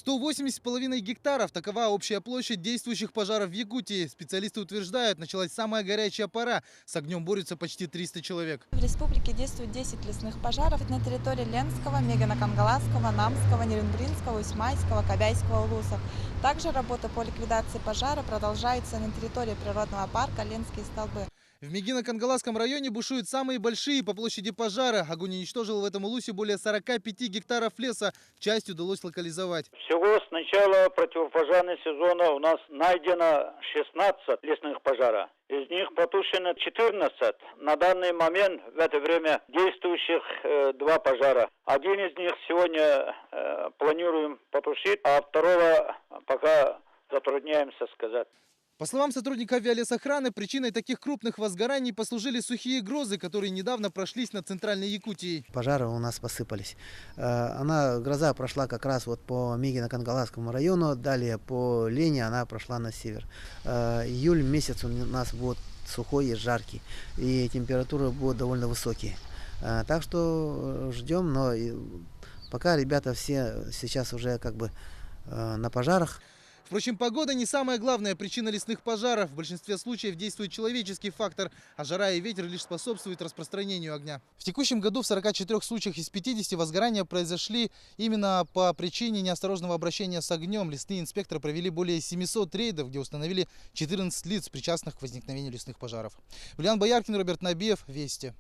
180,5 гектаров – такова общая площадь действующих пожаров в Якутии. Специалисты утверждают, началась самая горячая пора. С огнем борются почти 300 человек. В республике действует 10 лесных пожаров на территории Ленского, Мегино-Кангаласского, Намского, Нерюнгринского, Усьмайского, Кобяйского улусов. Также работа по ликвидации пожара продолжается на территории природного парка Ленские столбы. В Мегино-Кангаласском районе бушуют самые большие по площади пожары. Огонь уничтожил в этом улусе более 45 гектаров леса. Часть удалось локализовать. Всего с начала противопожарного сезона у нас найдено 16 лесных пожаров. Из них потушено 14. На данный момент в это время действующих 2 пожара. Один из них сегодня планируем потушить, а второго пока затрудняемся сказать. По словам сотрудника авиалесохраны, причиной таких крупных возгораний послужили сухие грозы, которые недавно прошлись над центральной Якутией. Пожары у нас посыпались. Гроза прошла как раз вот по Мегино-Кангаласскому району, далее по Лене она прошла на север. Июль месяц у нас будет сухой и жаркий, и температуры будут довольно высокие. Так что ждем, но пока ребята все сейчас уже как бы на пожарах. Впрочем, погода не самая главная причина лесных пожаров. В большинстве случаев действует человеческий фактор, а жара и ветер лишь способствуют распространению огня. В текущем году в 44 случаях из 50 возгорания произошли именно по причине неосторожного обращения с огнем. Лесные инспекторы провели более 700 рейдов, где установили 14 лиц, причастных к возникновению лесных пожаров. Ульян Бояркин, Роберт Набиев, Вести.